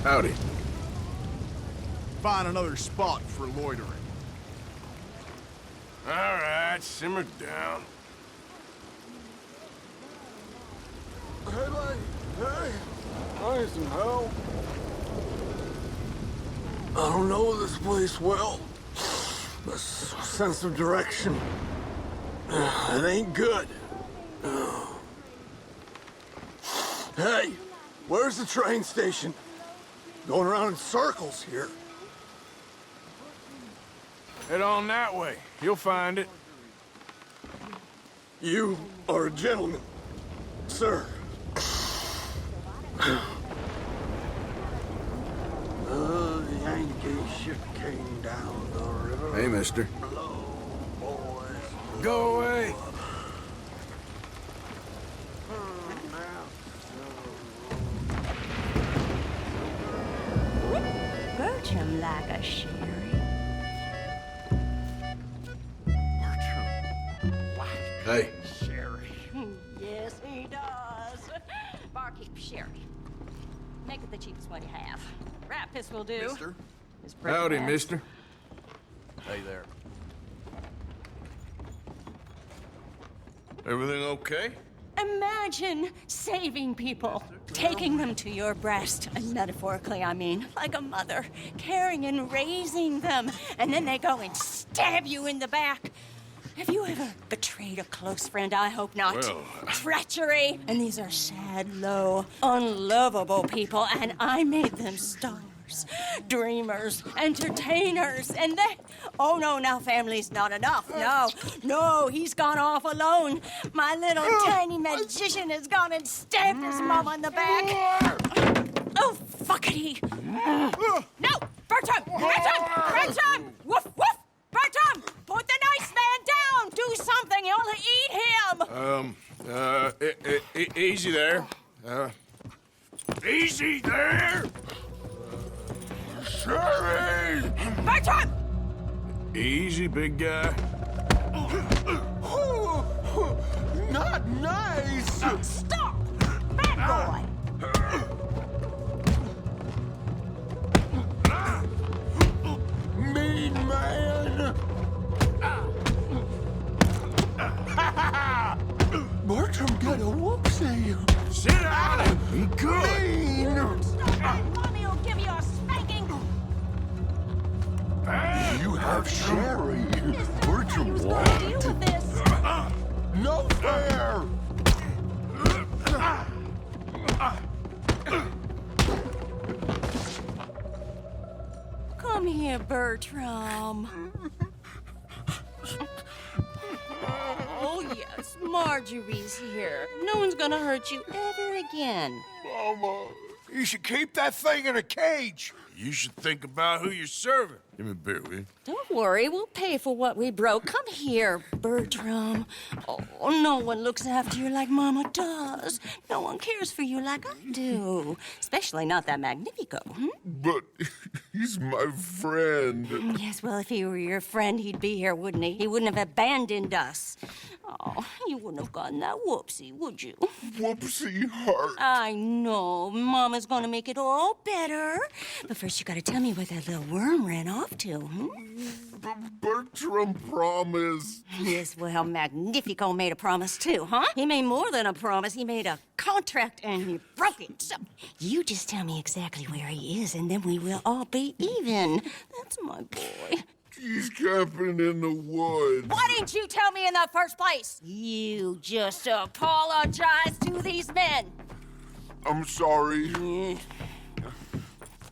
Howdy. Find another spot for loitering. All right, simmer down. Hey, lady. Hey. I need some help. I don't know this place well. The sense of direction. It ain't good. Hey, where's the train station? Going around in circles here. Head on that way. You'll find it. You are a gentleman, sir. The Yankee ship came down the river. Hey, mister. Blow, boys. Go away. Bertram like a sherry. Hey. Sherry. Yes, he does. Barkeep, sherry. Make it the cheapest one you have. Rat piss will do. Mister? Howdy, mister. Hey there. Everything okay? Imagine saving people, taking them to your breast, and metaphorically, I mean, like a mother, caring and raising them, and then they go and stab you in the back. Have you ever betrayed a close friend? I hope not. Well, Treachery. And these are sad, low, unlovable people, and I made them stars, dreamers, entertainers, and they... Oh, no, now family's not enough. No, he's gone off alone. My little tiny magician has gone and stabbed his mom on the back. Oh, fuckity. No, Bertram! Woof, woof! Bertram, put the nice man down! Do something, you'll eat him! Easy there. Easy there! Sherry! Bertram! Easy, big guy. Not nice! Stop! Bad boy! Mean man! Bertram got a whoopsie. Sit down and be good. Mean! Stop it! Mommy will give you a spanking! You have Sherry. Bertram Deal walked. with this! No fair! Come here, Bertram. Oh, yes, Marjorie's here. No one's gonna hurt you ever again. Mama, you should keep that thing in a cage. You should think about who you're serving. Give me a beer, will you? Don't worry, we'll pay for what we broke. Come here, Bertram. Oh, no one looks after you like Mama does. No one cares for you like I do. Especially not that Magnifico. But he's my friend. Yes, well, if he were your friend, he'd be here, wouldn't he? He wouldn't have abandoned us. Oh, you wouldn't have gotten that whoopsie, would you? Whoopsie heart. I know. Mama's gonna make it all better. But first, you gotta tell me where that little worm ran off to, Bertram promised. Yes, well, Magnifico made a promise, too, huh? He made more than a promise. He made a contract, and he broke it. So you just tell me exactly where he is, and then we will all be even. That's my boy. He's camping in the woods. Why didn't you tell me in the first place? You just apologize to these men. I'm sorry.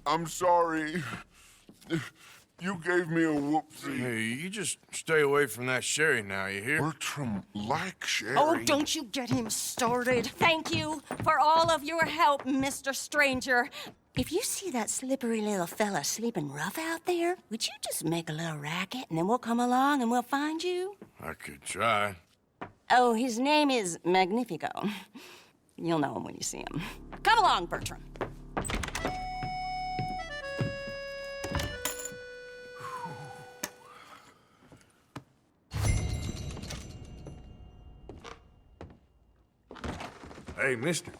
I'm sorry. You gave me a whoopsie. Hey, you just stay away from that sherry now, you hear? Bertram likes Sherry. Oh, don't you get him started. Thank you for all of your help, Mr. Stranger. If you see that slippery little fella sleeping rough out there, would you just make a little racket and then we'll come along and we'll find you? I could try. Oh, his name is Magnifico. You'll know him when you see him. Come along, Bertram. Hey, mister.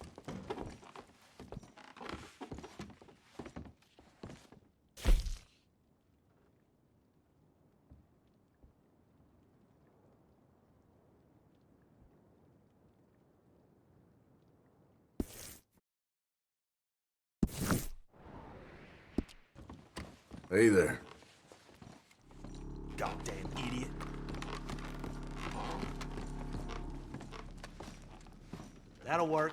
Hey there. Goddamn idiot. That'll work.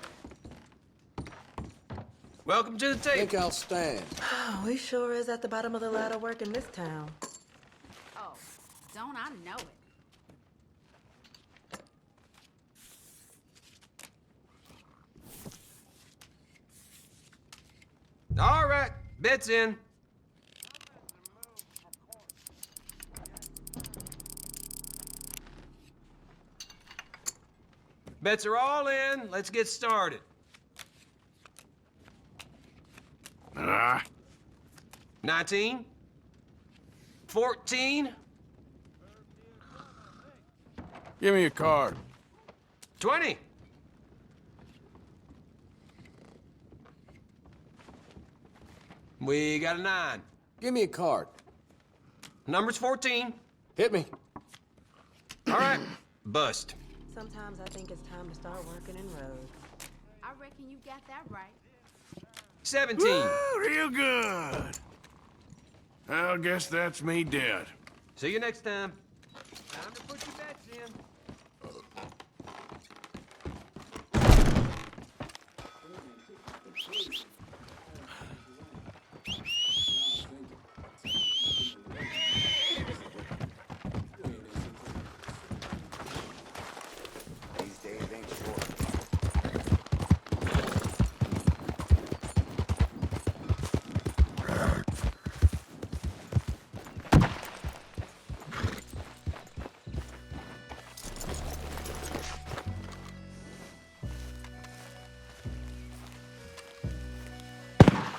Welcome to the I table. think I'll stand. Oh, he sure is at the bottom of the ladder work in this town. Oh, don't I know it? All right, bet's in. Bets are all in. Let's get started. 19. 14. Give me a card. 20. We got a 9. Give me a card. Number's 14. Hit me. All right, bust. Sometimes I think it's time to start working in roads. I reckon you got that right. 17. Woo, real good. I guess that's me dead. See you next time. Time to put your bets in. These days ain't short.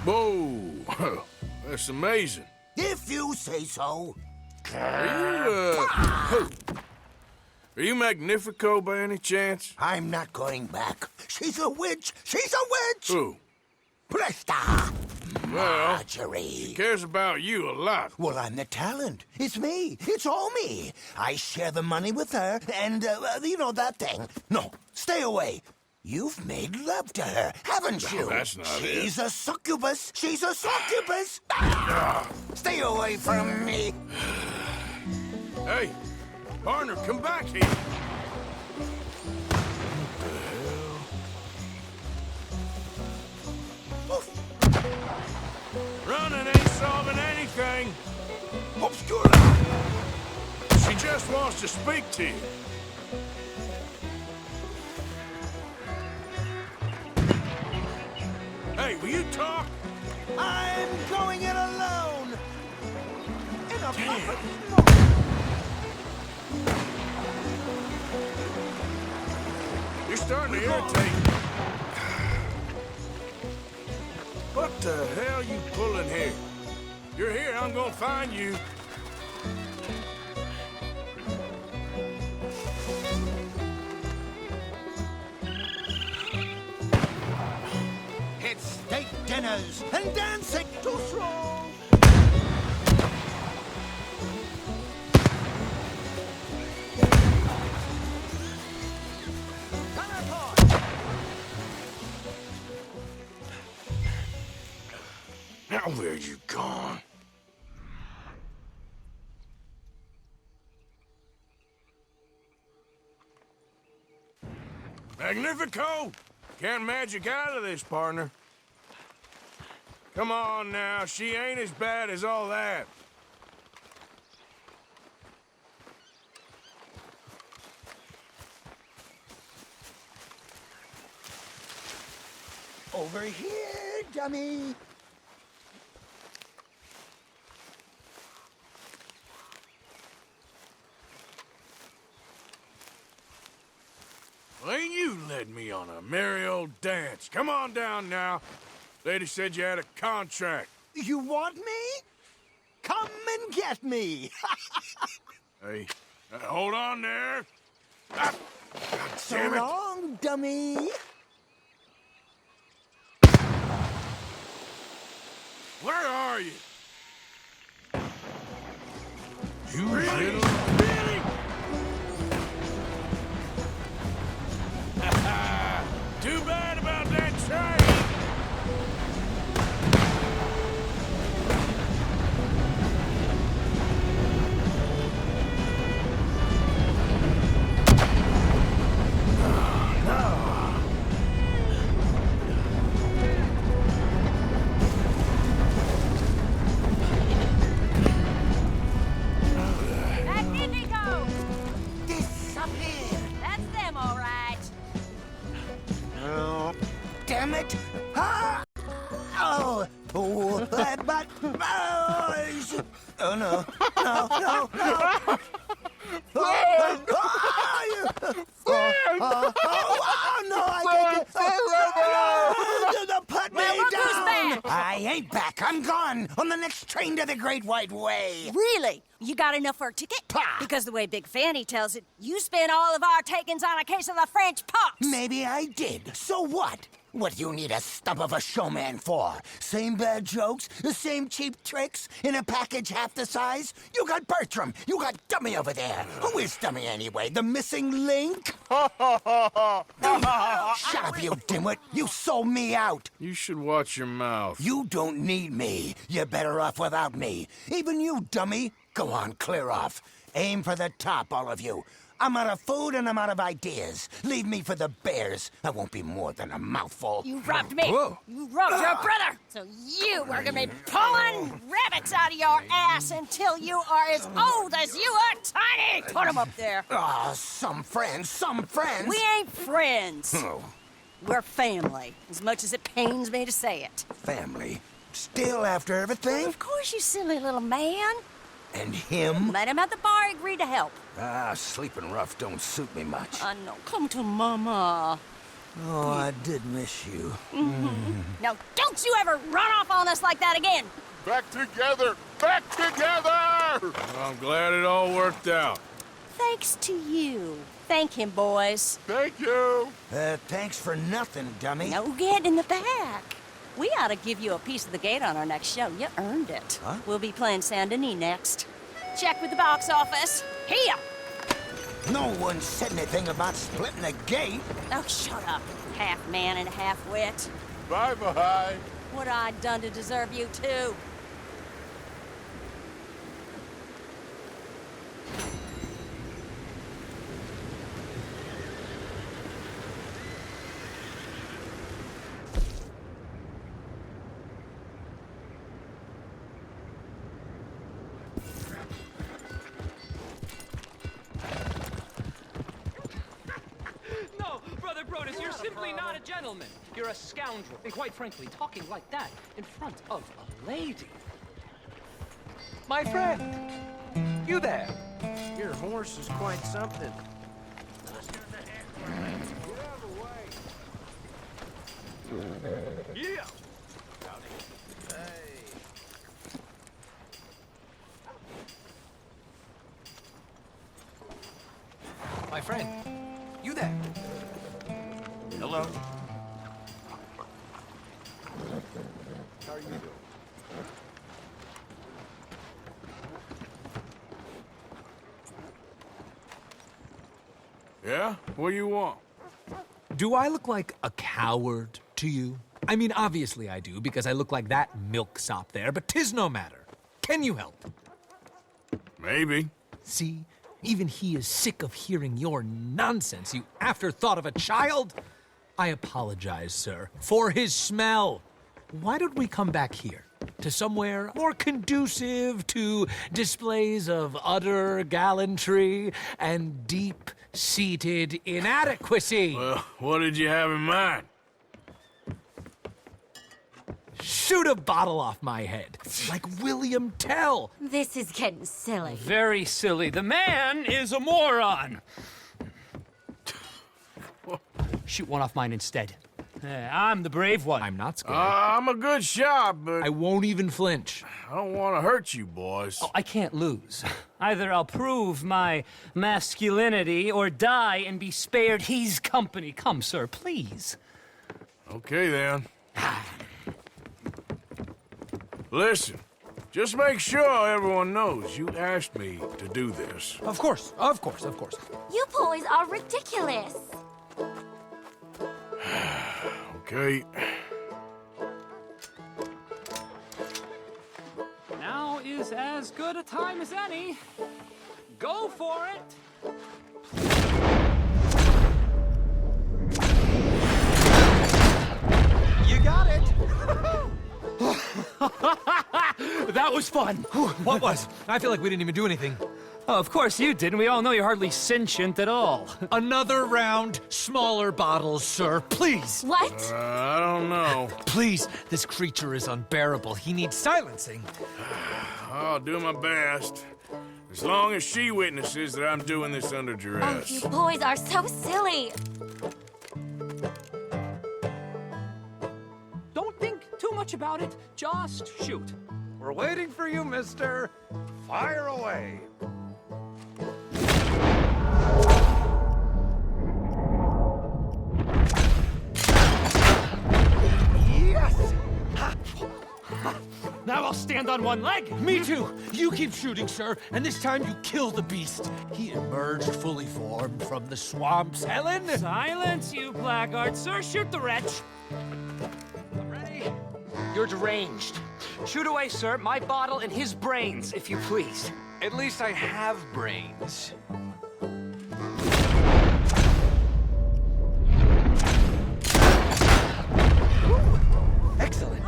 Whoa, that's amazing. If you say so. Are you Magnifico by any chance? I'm not going back. She's a witch. She's a witch. Who? Presta. Well, Marjorie. cares about you a lot. Well, I'm the talent. It's me. It's all me. I share the money with her, and, you know that thing. No, stay away. You've made love to her, haven't you? that's not it. She's a succubus. She's a succubus. Stay away from me. Hey, partner, come back here. Running ain't solving anything. Obscura. She just wants to speak to you. Hey, will you talk? I'm going it alone. In a puppet. You're starting to irritate me. What the hell you pulling here? You're here, I'm gonna find you. It's steak dinners and dancing too strong. Now where you gone? Magnifico! Can't magic out of this, partner. Come on now, she ain't as bad as all that. Over here, dummy. Well, ain't you led me on a merry old dance. Come on down now. Lady said you had a contract. You want me? Come and get me. Hey, hold on there. Ah, God So damn it. long, dummy. Where are you? You Really? little... Really? Too bad about that train. damn it! Ah! Oh, oh, but oh no, no, no, no! Oh, no, I can't get... Put me Well, look who's down! back. I ain't back. I'm gone on the next train to the Great White Way. Really? You got enough for a ticket? Pah. Because the way Big Fanny tells it, you spent all of our takings on a case of the French pox. Maybe I did. So what? What do you need a stump of a showman for? Same bad jokes? The same cheap tricks? In a package half the size? You got Bertram. You got Dummy over there. Who is Dummy anyway? The missing link? Shut up, you dimwit. You sold me out. You should watch your mouth. You don't need me. You're better off without me. Even you, Dummy. Go on, clear off. Aim for the top, all of you. I'm out of food and I'm out of ideas. Leave me for the bears. I won't be more than a mouthful. You robbed me. Whoa. You robbed your brother. So you are gonna be pulling rabbits out of your ass until you are as old as you are tiny. Put them up there. Ah, some friends, some friends. We ain't friends. Oh, We're family, as much as it pains me to say it. family. Still after everything? Of course, you silly little man. And him? Let him at the bar agree to help. Ah, sleeping rough don't suit me much. I know. Come to Mama. Oh, I did miss you. Now, don't you ever run off on us like that again. Back together! Back together! Well, I'm glad it all worked out. Thanks to you. Thank him, boys. Thank you! Thanks for nothing, Dummy. No get in the back. We ought to give you a piece of the gate on our next show. You earned it. Huh? We'll be playing Saint Denis next. Check with the box office. Here! No one said anything about splitting the gate. Oh, shut up. Half man and half wit. Bye-bye! What I done to deserve you, too? No, Brother Brodus, you're simply not a gentleman. You're a scoundrel. And quite frankly, talking like that in front of a lady. My friend, you there. Your horse is quite something. Yeah. My friend, you there. Hello? How are you doing? Yeah? What do you want? Do I look like a coward to you? I mean, obviously I do, because I look like that milksop there, but 'tis no matter. Can you help? Maybe. See, even he is sick of hearing your nonsense, you afterthought of a child. I apologize, sir, for his smell. Why don't we come back here? To somewhere more conducive to displays of utter gallantry and deep-seated inadequacy. Well, what did you have in mind? Shoot a bottle off my head, like William Tell. This is getting silly. Very silly. The man is a moron. Shoot one off mine instead. I'm the brave one. I'm not scared. I'm a good shot, but I won't even flinch. I don't want to hurt you, boys. Oh, I can't lose. Either I'll prove my masculinity or die and be spared his company. Come, sir, please. Okay, then. Listen, just make sure everyone knows you asked me to do this. Of course, of course, of course. You boys are ridiculous. Okay. Now is as good a time as any. Go for it. You got it. That was fun. What was? I feel like we didn't even do anything. Oh, of course you didn't. We all know you're hardly sentient at all. Another round, smaller bottles, sir, please. What? I don't know. Please, this creature is unbearable. He needs silencing. I'll do my best. As long as she witnesses that I'm doing this under Oh, duress. you boys are so silly. Don't think too much about it. Just shoot. We're waiting for you, mister. Fire away. Yes! Now I'll stand on one leg. Me too. You keep shooting, sir, and this time you kill the beast. He emerged fully formed from the swamps, Helen. Silence, you blackguard. Sir, shoot the wretch. Ready? You're deranged. Shoot away, sir, my bottle and his brains, if you please. At least I have brains. Excellent.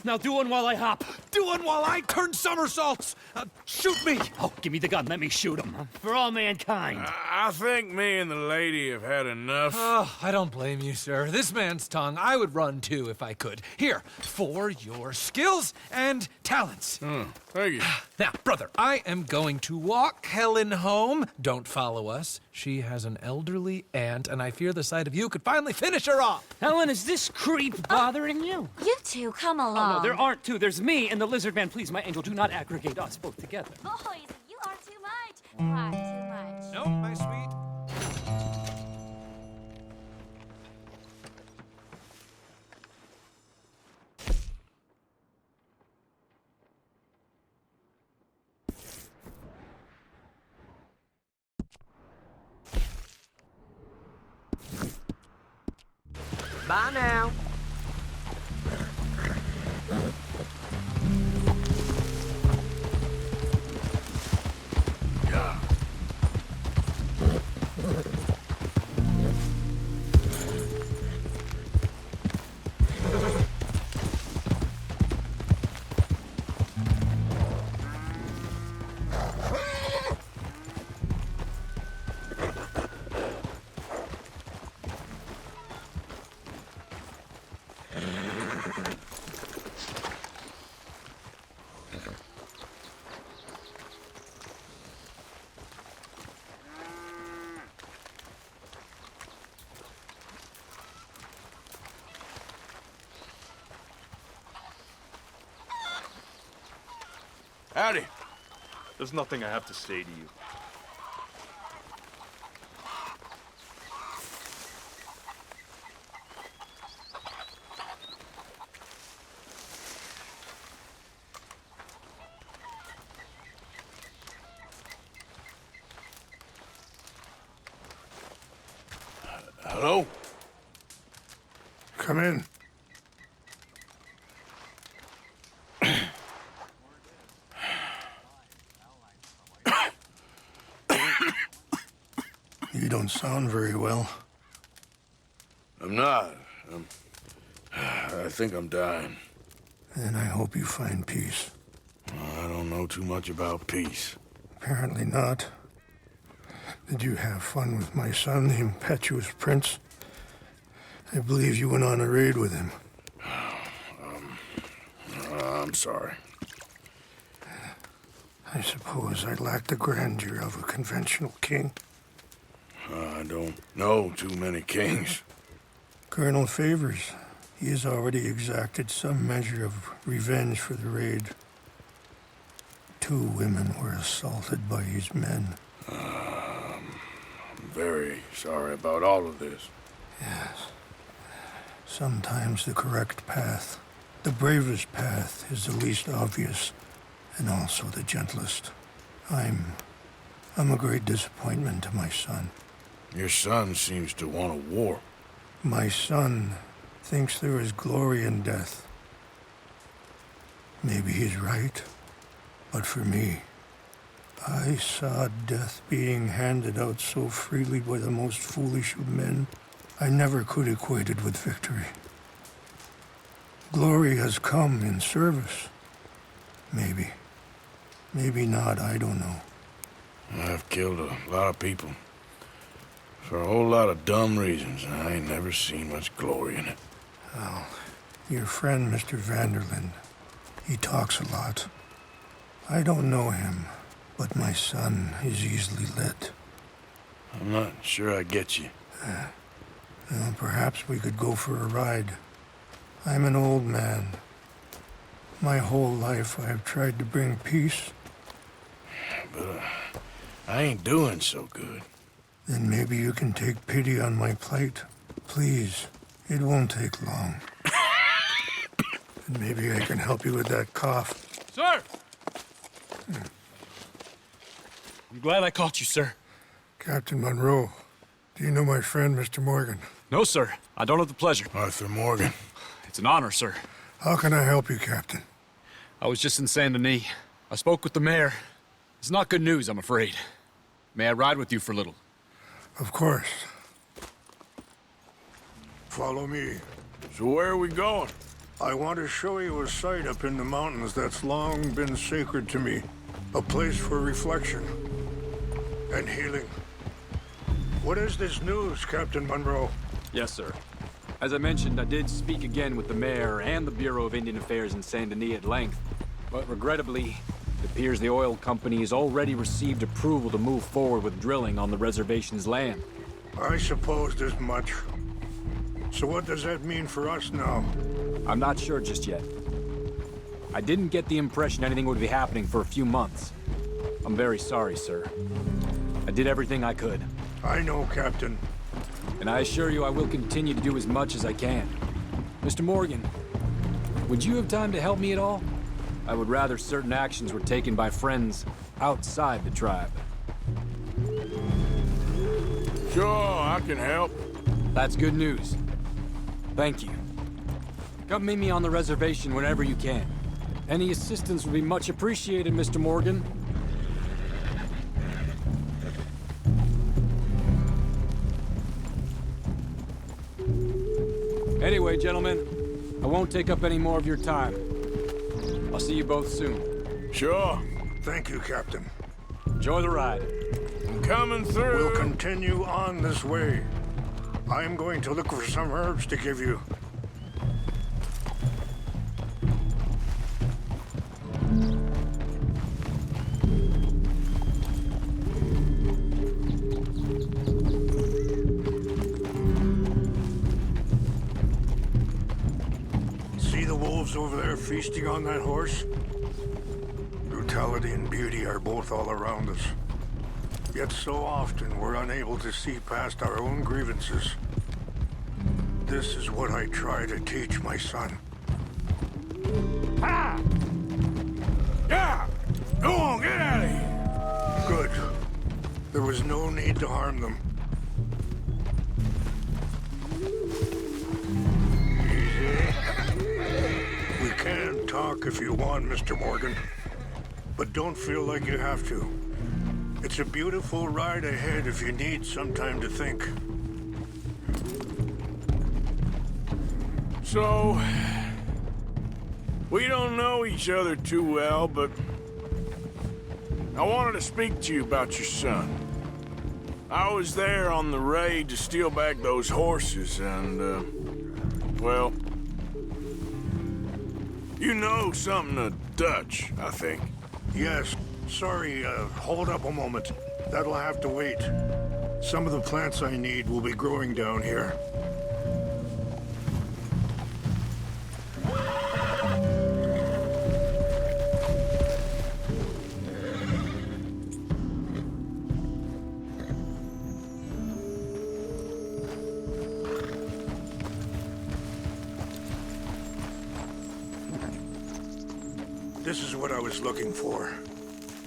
Now do one while I hop. Do one while I turn somersaults. Shoot me. Oh, give me the gun. Let me shoot him. For all mankind. I think me and the lady have had enough. Oh, I don't blame you, sir. This man's tongue, I would run too if I could. Here, for your skills and talents. Thank you. Now, brother, I am going to walk Helen home. Don't follow us. She has an elderly aunt, and I fear the sight of you could finally finish her off. Helen, is this creep bothering you? You two, come along. Oh, no, there aren't two. There's me and the lizard man. Please, my angel, do not aggregate us both together. Boys, you are too much. Why too much? No, my sweet. Bye now. Howdy. There's nothing I have to say to you. Hello? Come in. You don't sound very well. I'm not. I think I'm dying. Then I hope you find peace. I don't know too much about peace. Apparently not. Did you have fun with my son, the impetuous prince? I believe you went on a raid with him. I'm sorry. I suppose I lack the grandeur of a conventional king. I don't know too many kings. Colonel Favors, he has already exacted some measure of revenge for the raid. 2 women were assaulted by his men. I'm very sorry about all of this. Yes. Sometimes the correct path, the bravest path, is the least obvious, and also the gentlest. I'm a great disappointment to my son. Your son seems to want a war. My son thinks there is glory in death. Maybe he's right, but for me, I saw death being handed out so freely by the most foolish of men, I never could equate it with victory. Glory has come in service, maybe, Maybe not, I don't know. I've killed a lot of people. For a whole lot of dumb reasons, and I ain't never seen much glory in it. Well, your friend, Mr. Vanderlyn, he talks a lot. I don't know him, but my son is easily led. I'm not sure I get you. Well, perhaps we could go for a ride. I'm an old man. My whole life I have tried to bring peace. But I ain't doing so good. Then maybe you can take pity on my plight. Please, it won't take long. And maybe I can help you with that cough. Sir! I'm glad I caught you, sir. Captain Monroe, do you know my friend, Mr. Morgan? No, sir. I don't have the pleasure. Arthur Morgan. It's an honor, sir. How can I help you, Captain? I was just in Saint Denis. I spoke with the mayor. It's not good news, I'm afraid. May I ride with you for a little? Of course. Follow me. So where are we going? I want to show you a site up in the mountains that's long been sacred to me. A place for reflection and healing. What is this news, Captain Monroe? Yes, sir. As I mentioned, I did speak again with the mayor and the Bureau of Indian Affairs in Saint Denis at length. But regrettably, it appears the oil company has already received approval to move forward with drilling on the reservation's land. I supposed as much. So what does that mean for us now? I'm not sure just yet. I didn't get the impression anything would be happening for a few months. I'm very sorry, sir. I did everything I could. I know, Captain. And I assure you I will continue to do as much as I can. Mr. Morgan, would you have time to help me at all? I would rather certain actions were taken by friends outside the tribe. Sure, I can help. That's good news. Thank you. Come meet me on the reservation whenever you can. Any assistance would be much appreciated, Mr. Morgan. Anyway, gentlemen, I won't take up any more of your time. I'll see you both soon. Sure. Thank you, Captain. Enjoy the ride. I'm coming through. We'll continue on this way. I'm going to look for some herbs to give you. See the wolves over there feasting on that horse? Brutality and beauty are both all around us. Yet so often we're unable to see past our own grievances. This is what I try to teach my son. Ah! Yeah! Go on, get out of here! Good. There was no need to harm them. We can talk if you want, Mr. Morgan. But don't feel like you have to. It's a beautiful ride ahead if you need some time to think. So, we don't know each other too well, but I wanted to speak to you about your son. I was there on the raid to steal back those horses, and, well, you know something of Dutch, I think. Yes. Sorry, hold up a moment. That'll have to wait. Some of the plants I need will be growing down here. This is what I was looking for.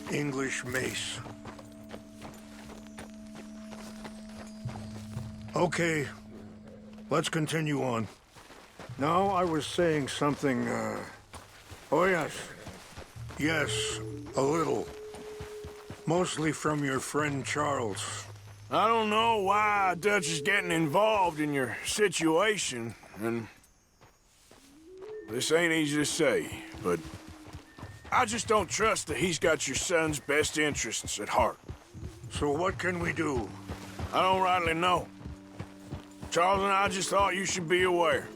English mace. Okay, let's continue on. Now I was saying something, Oh yes. Yes, a little. Mostly from your friend Charles. I don't know why Dutch is getting involved in your situation, and this ain't easy to say, but I just don't trust that he's got your son's best interests at heart. So what can we do? I don't rightly know. Charles and I just thought you should be aware.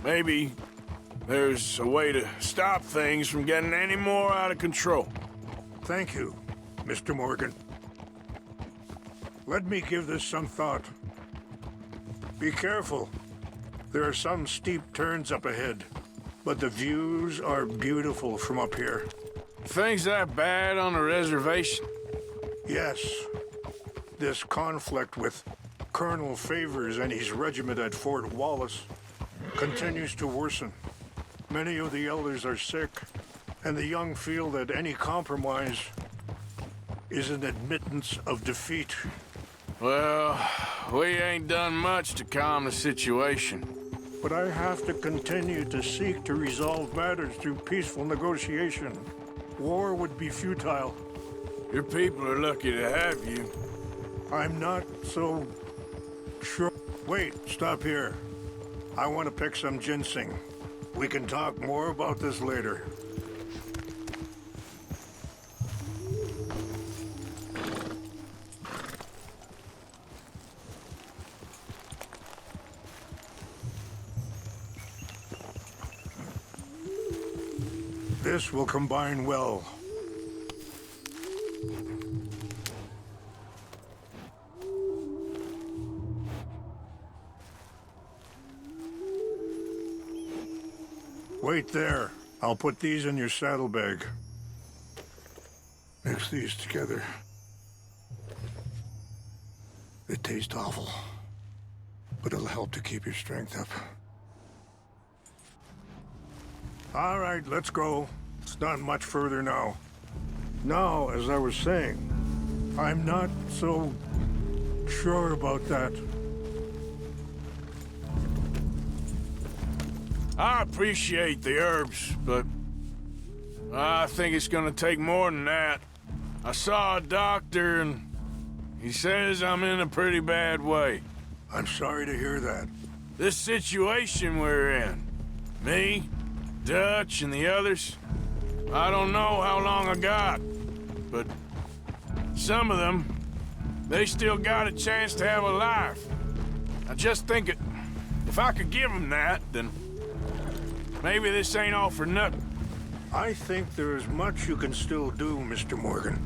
Maybe there's a way to stop things from getting any more out of control. Thank you, Mr. Morgan. Let me give this some thought. Be careful. There are some steep turns up ahead, but the views are beautiful from up here. Things that bad on a reservation? Yes. This conflict with Colonel Favors and his regiment at Fort Wallace continues to worsen. Many of the elders are sick, and the young feel that any compromise is an admittance of defeat. Well, we ain't done much to calm the situation. But I have to continue to seek to resolve matters through peaceful negotiation. War would be futile. Your people are lucky to have you. I'm not so sure. Wait, stop here. I want to pick some ginseng. We can talk more about this later. This will combine well. Wait there. I'll put these in your saddlebag. Mix these together. They taste awful, but it'll help to keep your strength up. All right, let's go. It's not much further now. Now, as I was saying, I'm not so sure about that. I appreciate the herbs, but I think it's gonna take more than that. I saw a doctor and he says I'm in a pretty bad way. I'm sorry to hear that. This situation we're in, me, Dutch, and the others, I don't know how long I got, but some of them, they still got a chance to have a life. I just think if I could give them that, then maybe this ain't all for nothing. I think there is much you can still do, Mr. Morgan.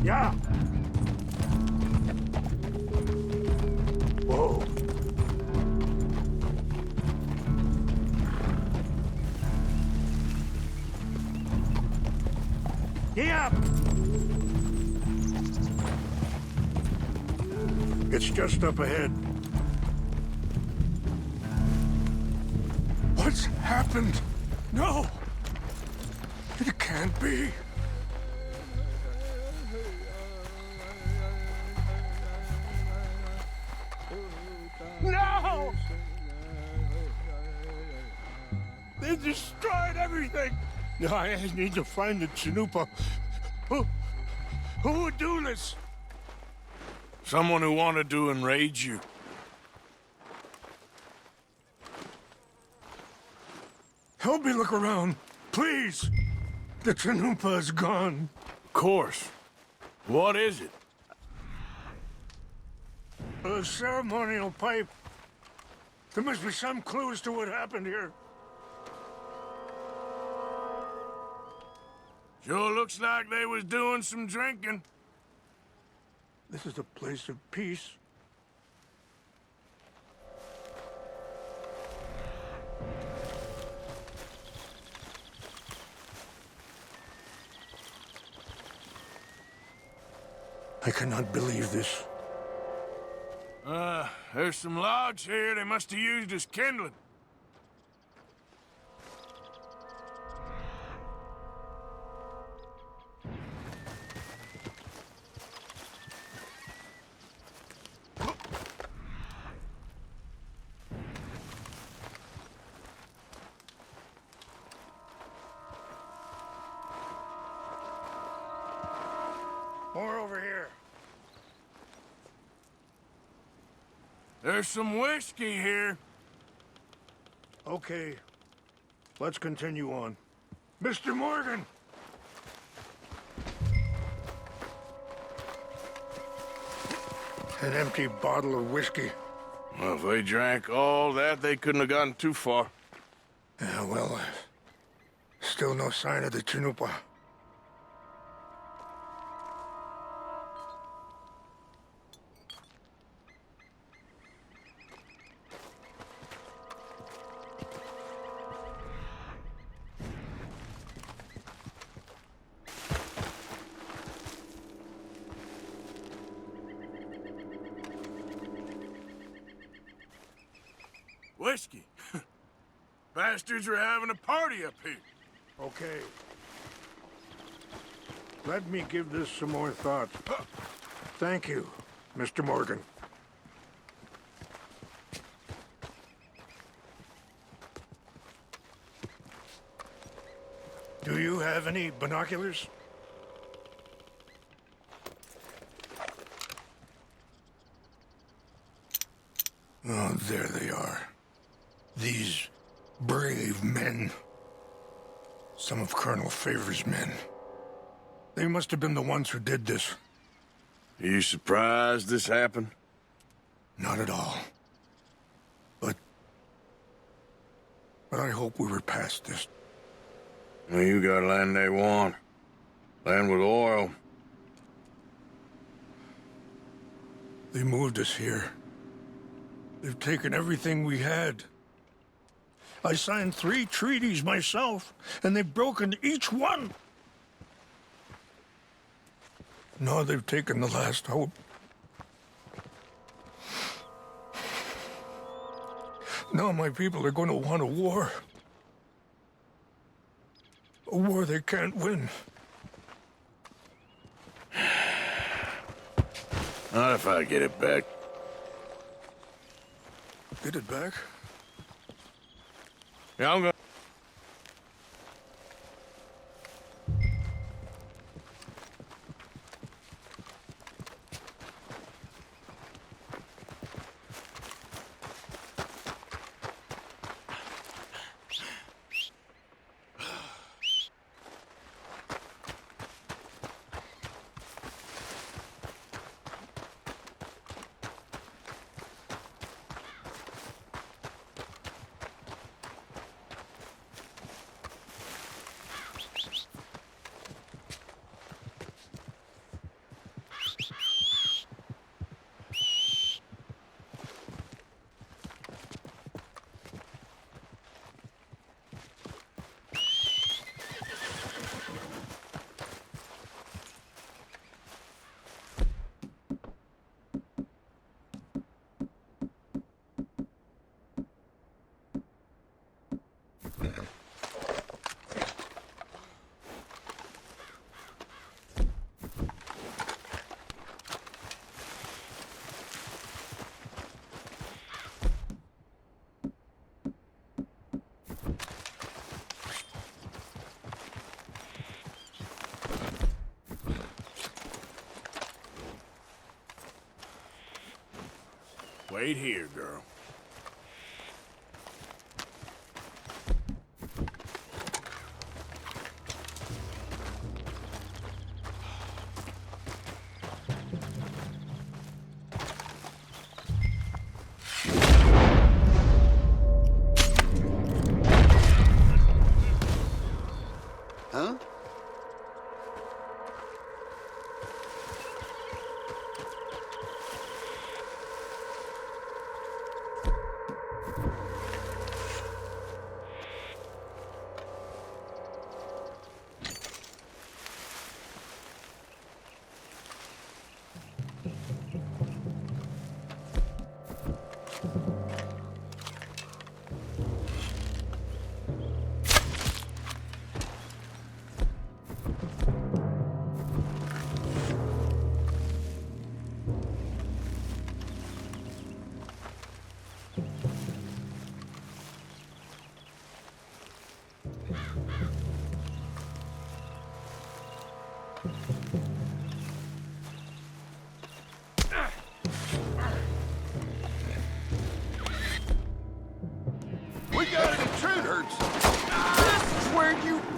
Yeah. Whoa. Yeah. It's just up ahead. What's happened? No. It can't be. No! They destroyed everything! I need to find the Chanupa. Who would do this? Someone who wanted to enrage you. Help me look around, please! The Chanupa is gone. Of course. What is it? A ceremonial pipe. There must be some clue as to what happened here. Sure looks like they was doing some drinking. This is a place of peace. I cannot believe this. There's some logs here they must have used as kindling. More over here. There's some whiskey here. Okay, let's continue on. Mr. Morgan! An empty bottle of whiskey. Well, if they drank all that, they couldn't have gotten too far. Yeah, well, still no sign of the Chinupa. Whiskey. Bastards are having a party up here. Okay. Let me give this some more thought. Thank you, Mr. Morgan. Do you have any binoculars? Oh, there they are. These brave men. Some of Colonel Favor's men. They must have been the ones who did this. Are you surprised this happened? Not at all. But I hope we were past this. Well, you got land they want. Land with oil. They moved us here. They've taken everything we had. I signed 3 treaties myself, and they've broken each one. Now they've taken the last hope. Now my people are going to want a war. A war they can't win. Not if I get it back. Get it back? Yeah, I'm gonna... Wait here, girl.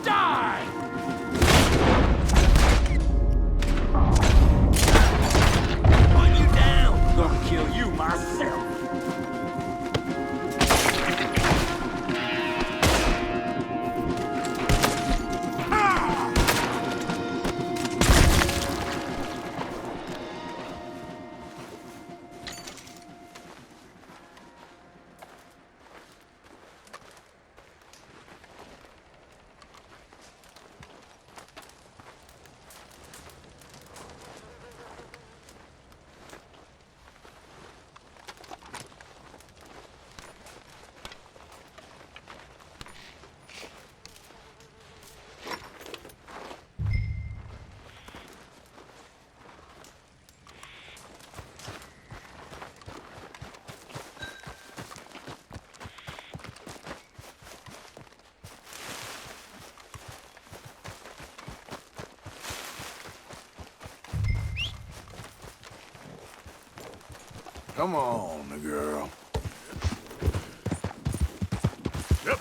Die! Put you down! I'm gonna kill you myself! Come on, girl. Yep.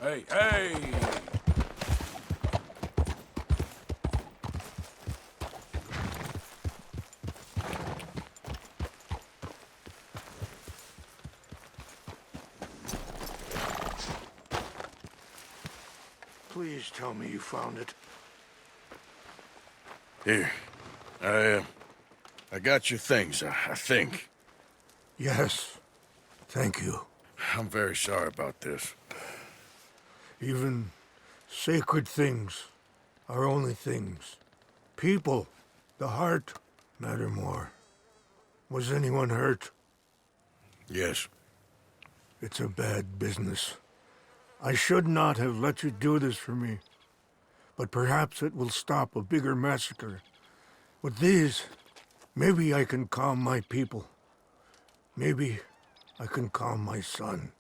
Hey, hey! Please tell me you found it. Here. I got your things, I think. Yes. Thank you. I'm very sorry about this. Even sacred things are only things. People, the heart, matter more. Was anyone hurt? Yes. It's a bad business. I should not have let you do this for me. But perhaps it will stop a bigger massacre. With these, maybe I can calm my people. Maybe I can calm my son.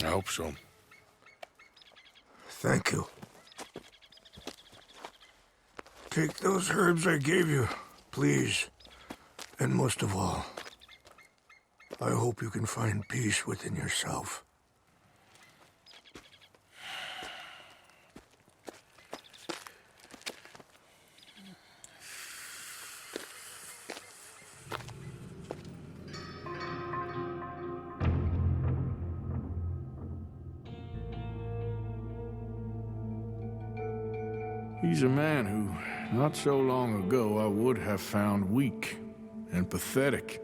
I hope so. Thank you. Take those herbs I gave you, please. And most of all, I hope you can find peace within yourself. He's a man who, not so long ago, I would have found weak and pathetic.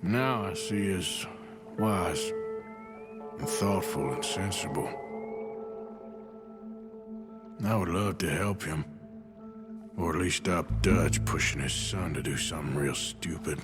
Now I see as wise and thoughtful and sensible. I would love to help him, or at least stop Dutch pushing his son to do something real stupid.